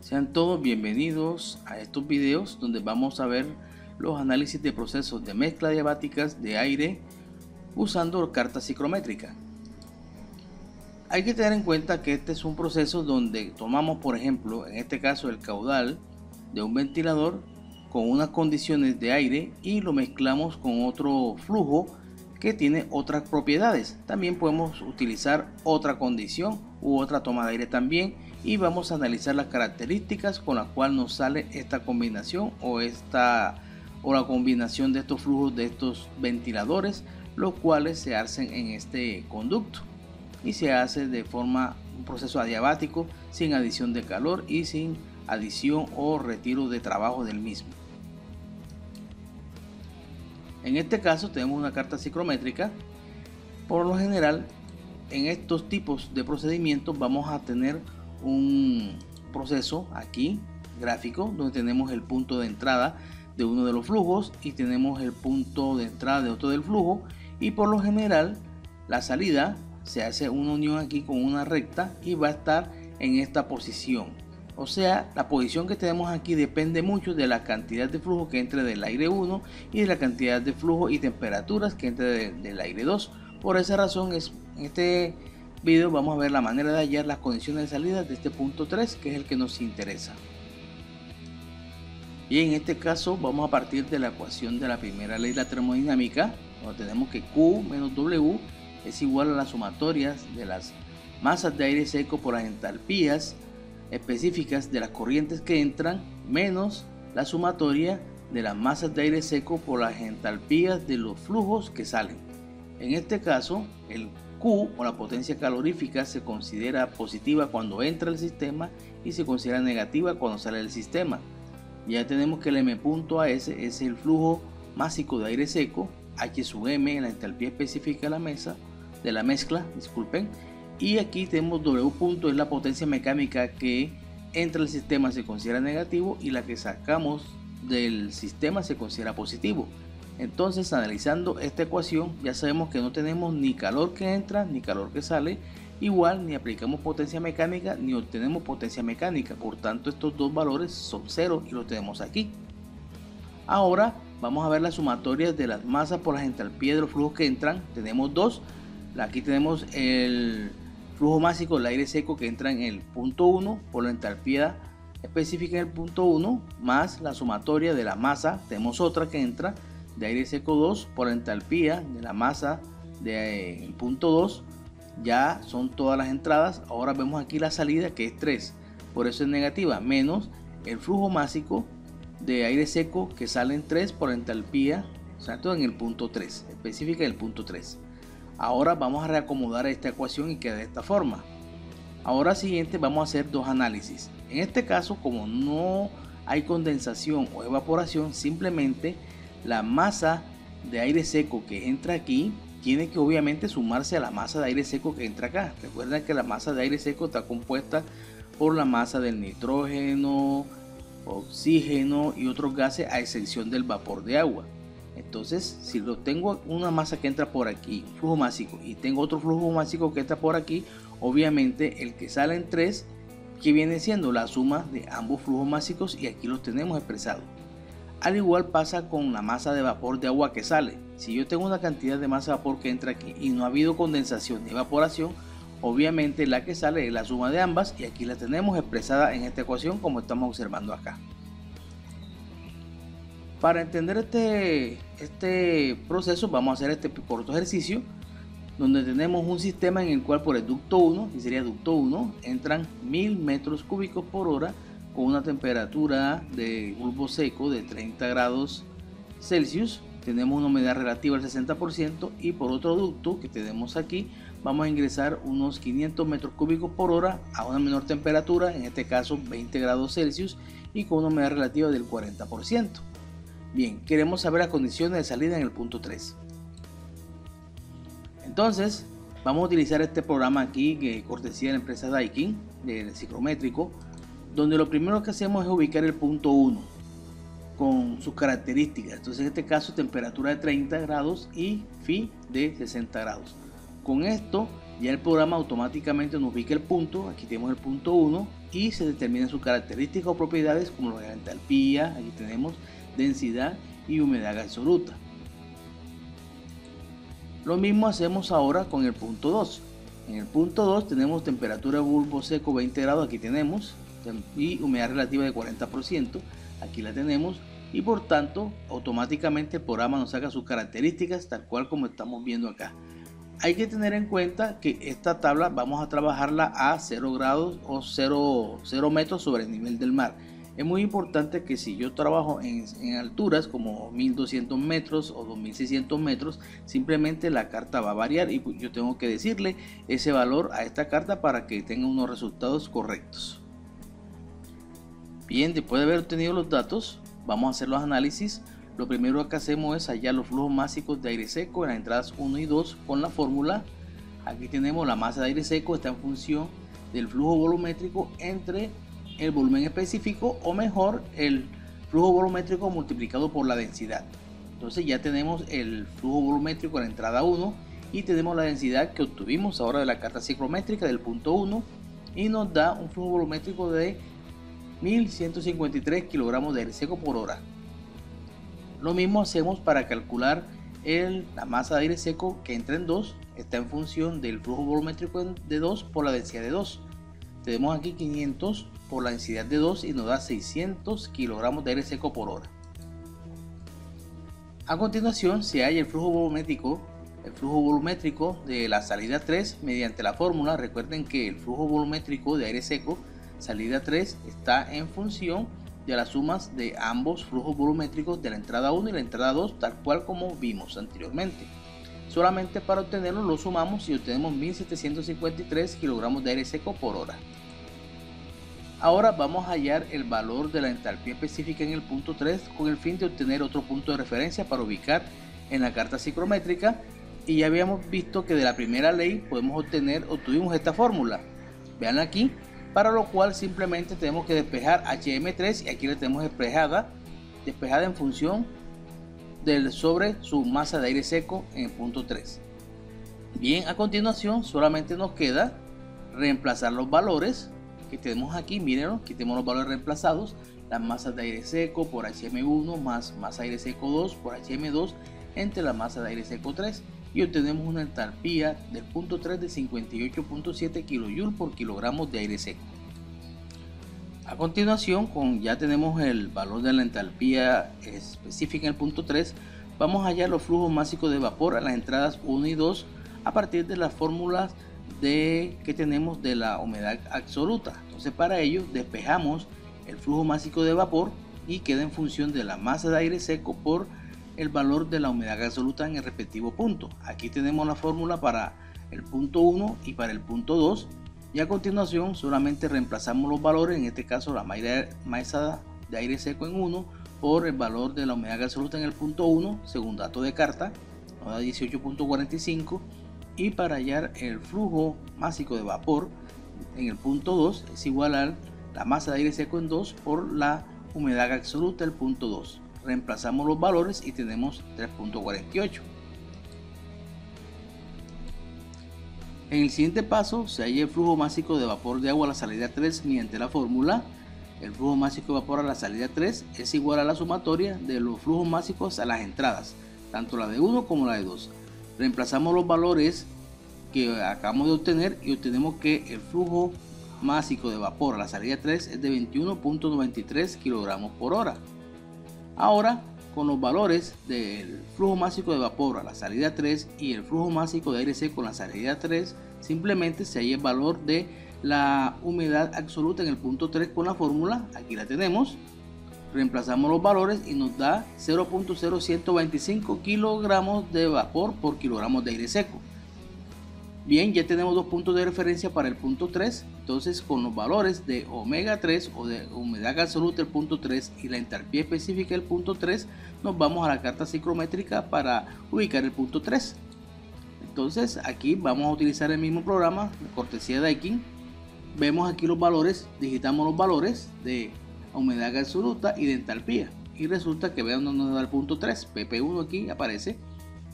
Sean todos bienvenidos a estos videos donde vamos a ver los análisis de procesos de mezcla diabáticas de aire usando carta psicométrica. Hay que tener en cuenta que este es un proceso donde tomamos, por ejemplo, en este caso el caudal de un ventilador con unas condiciones de aire y lo mezclamos con otro flujo que tiene otras propiedades. También podemos utilizar otra condición u otra toma de aire también, y vamos a analizar las características con las cuales nos sale esta combinación o la combinación de estos flujos de estos ventiladores, los cuales se hacen en este conducto y se hace de forma un proceso adiabático sin adición de calor y sin adición o retiro de trabajo del mismo. En este caso tenemos una carta psicométrica. Por lo general, en estos tipos de procedimientos vamos a tener un proceso aquí gráfico donde tenemos el punto de entrada de uno de los flujos y tenemos el punto de entrada de otro del flujo, y por lo general la salida se hace una unión aquí con una recta y va a estar en esta posición. O sea, la posición que tenemos aquí depende mucho de la cantidad de flujo que entre del aire 1 y de la cantidad de flujo y temperaturas que entre del aire 2. Por esa razón, en este video vamos a ver la manera de hallar las condiciones de salida de este punto 3, que es el que nos interesa. Y en este caso vamos a partir de la ecuación de la primera ley de la termodinámica, donde tenemos que Q menos W es igual a las sumatorias de las masas de aire seco por las entalpías específicas de las corrientes que entran menos la sumatoria de las masas de aire seco por las entalpías de los flujos que salen. En este caso, el Q o la potencia calorífica se considera positiva cuando entra al sistema y se considera negativa cuando sale del sistema. Ya tenemos que el M.AS es el flujo másico de aire seco, H sub M en la entalpía específica de la mezcla, y aquí tenemos W punto, es la potencia mecánica que entra al sistema, se considera negativo, y la que sacamos del sistema se considera positivo. Entonces, analizando esta ecuación, ya sabemos que no tenemos ni calor que entra ni calor que sale, igual ni aplicamos potencia mecánica ni obtenemos potencia mecánica, por tanto estos dos valores son cero y lo tenemos aquí. Ahora vamos a ver las sumatorias de las masas por las entalpías de los flujos que entran. Tenemos dos. Aquí tenemos el flujo másico del aire seco que entra en el punto 1 por la entalpía específica en el punto 1, más la sumatoria de la masa. Tenemos otra que entra de aire seco 2 por la entalpía de la masa del punto 2. Ya son todas las entradas. Ahora vemos aquí la salida, que es 3, por eso es negativa, menos el flujo másico de aire seco que sale en 3 por la entalpía, exacto, en el punto 3, específica en el punto 3. Ahora vamos a reacomodar esta ecuación y queda de esta forma. Ahora siguiente vamos a hacer dos análisis. En este caso, como no hay condensación o evaporación, simplemente la masa de aire seco que entra aquí tiene que obviamente sumarse a la masa de aire seco que entra acá. Recuerden que la masa de aire seco está compuesta por la masa del nitrógeno, oxígeno y otros gases, a excepción del vapor de agua. Entonces, si lo tengo una masa que entra por aquí, flujo másico, y tengo otro flujo másico que entra por aquí, obviamente el que sale en 3, que viene siendo la suma de ambos flujos másicos, y aquí los tenemos expresados. Al igual pasa con la masa de vapor de agua que sale. Si yo tengo una cantidad de masa de vapor que entra aquí y no ha habido condensación ni evaporación, obviamente la que sale es la suma de ambas, y aquí la tenemos expresada en esta ecuación como estamos observando acá. Para entender este proceso vamos a hacer este corto ejercicio donde tenemos un sistema en el cual por el ducto 1, que sería ducto 1, entran 1000 metros cúbicos por hora con una temperatura de bulbo seco de 30 grados Celsius. Tenemos una humedad relativa al 60%, y por otro ducto que tenemos aquí vamos a ingresar unos 500 metros cúbicos por hora a una menor temperatura, en este caso 20 grados Celsius, y con una humedad relativa del 40%. Bien, queremos saber las condiciones de salida en el punto 3. Entonces, vamos a utilizar este programa aquí, que cortesía de la empresa Daikin, del psicométrico, donde lo primero que hacemos es ubicar el punto 1 con sus características. Entonces, en este caso, temperatura de 30 grados y phi de 60 grados. Con esto, ya el programa automáticamente nos ubica el punto. Aquí tenemos el punto 1, y se determinan sus características o propiedades como la entalpía, aquí tenemos densidad y humedad absoluta. Lo mismo hacemos ahora con el punto 2. En el punto 2 tenemos temperatura de bulbo seco 20 grados, aquí tenemos, y humedad relativa de 40%, aquí la tenemos, y por tanto automáticamente el programa nos saca sus características tal cual como estamos viendo acá. Hay que tener en cuenta que esta tabla vamos a trabajarla a 0 grados o 0 metros sobre el nivel del mar. Es muy importante que si yo trabajo en alturas como 1200 metros o 2600 metros, simplemente la carta va a variar y yo tengo que decirle ese valor a esta carta para que tenga unos resultados correctos. Bien, después de haber obtenido los datos, vamos a hacer los análisis. Lo primero que hacemos es hallar los flujos máxicos de aire seco en las entradas 1 y 2 con la fórmula. Aquí tenemos la masa de aire seco, está en función del flujo volumétrico entre el volumen específico, o mejor el flujo volumétrico multiplicado por la densidad. Entonces ya tenemos el flujo volumétrico en la entrada 1 y tenemos la densidad que obtuvimos ahora de la carta ciclométrica del punto 1 y nos da un flujo volumétrico de 1153 kilogramos de aire seco por hora. Lo mismo hacemos para calcular la masa de aire seco que entra en 2, está en función del flujo volumétrico de 2 por la densidad de 2. Tenemos aquí 500 por la densidad de 2 y nos da 600 kilogramos de aire seco por hora. A continuación se halla el flujo volumétrico de la salida 3 mediante la fórmula. Recuerden que el flujo volumétrico de aire seco salida 3 está en función de las sumas de ambos flujos volumétricos de la entrada 1 y la entrada 2, tal cual como vimos anteriormente. Solamente para obtenerlo lo sumamos y obtenemos 1753 kilogramos de aire seco por hora. Ahora vamos a hallar el valor de la entalpía específica en el punto 3 con el fin de obtener otro punto de referencia para ubicar en la carta ciclométrica, y ya habíamos visto que de la primera ley obtuvimos esta fórmula. Vean aquí, para lo cual simplemente tenemos que despejar HM3 y aquí la tenemos despejada en función sobre su masa de aire seco en el punto 3. Bien, a continuación solamente nos queda reemplazar los valores que tenemos aquí. Miren, aquí tenemos los valores reemplazados, las masas de aire seco por HM1 más masa de aire seco 2 por HM2 entre la masa de aire seco 3, y obtenemos una entalpía del punto 3 de 58.7 kJ por kilogramos de aire seco. A continuación, ya tenemos el valor de la entalpía específica en el punto 3, vamos a hallar los flujos máxicos de vapor a las entradas 1 y 2 a partir de las fórmulas que tenemos de la humedad absoluta. Entonces para ello despejamos el flujo máxico de vapor y queda en función de la masa de aire seco por el valor de la humedad absoluta en el respectivo punto. Aquí tenemos la fórmula para el punto 1 y para el punto 2, y a continuación solamente reemplazamos los valores, en este caso la masa de aire seco en 1 por el valor de la humedad absoluta en el punto 1 según dato de carta, nos da 18.45, y para hallar el flujo máximo de vapor en el punto 2 es igual a la masa de aire seco en 2 por la humedad absoluta del punto 2. Reemplazamos los valores y tenemos 3.48. En el siguiente paso se halla el flujo máximo de vapor de agua a la salida 3 mediante la fórmula. El flujo máximo de vapor a la salida 3 es igual a la sumatoria de los flujos máximos a las entradas, tanto la de 1 como la de 2. Reemplazamos los valores que acabamos de obtener y obtenemos que el flujo máximo de vapor a la salida 3 es de 21.93 kilogramos por hora. Ahora, con los valores del flujo máximo de vapor a la salida 3 y el flujo máximo de aire seco en la salida 3, simplemente se halla el valor de la humedad absoluta en el punto 3 con la fórmula. Aquí la tenemos. Reemplazamos los valores y nos da 0.0125 kilogramos de vapor por kilogramos de aire seco. Bien, ya tenemos dos puntos de referencia para el punto 3. Entonces, con los valores de omega 3 o de humedad absoluta del punto 3 y la entalpía específica del punto 3, nos vamos a la carta ciclométrica para ubicar el punto 3. Entonces, aquí vamos a utilizar el mismo programa, cortesía de Daikin. Vemos aquí los valores, digitamos los valores de humedad absoluta y de entalpía, y resulta que vean donde nos da el punto 3, PP1 aquí aparece.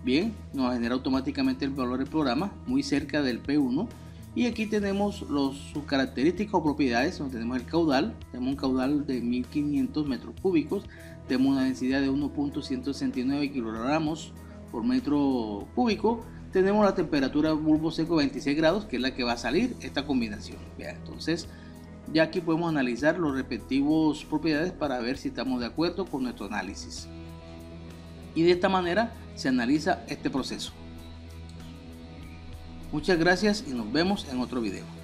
Bien, nos genera automáticamente el valor del programa muy cerca del P1, Y aquí tenemos sus características o propiedades, donde tenemos el caudal, tenemos un caudal de 1500 metros cúbicos, tenemos una densidad de 1.169 kilogramos por metro cúbico, tenemos la temperatura bulbo seco 26 grados, que es la que va a salir esta combinación. Bien, entonces ya aquí podemos analizar los respectivos propiedades para ver si estamos de acuerdo con nuestro análisis. Y de esta manera se analiza este proceso. Muchas gracias y nos vemos en otro video.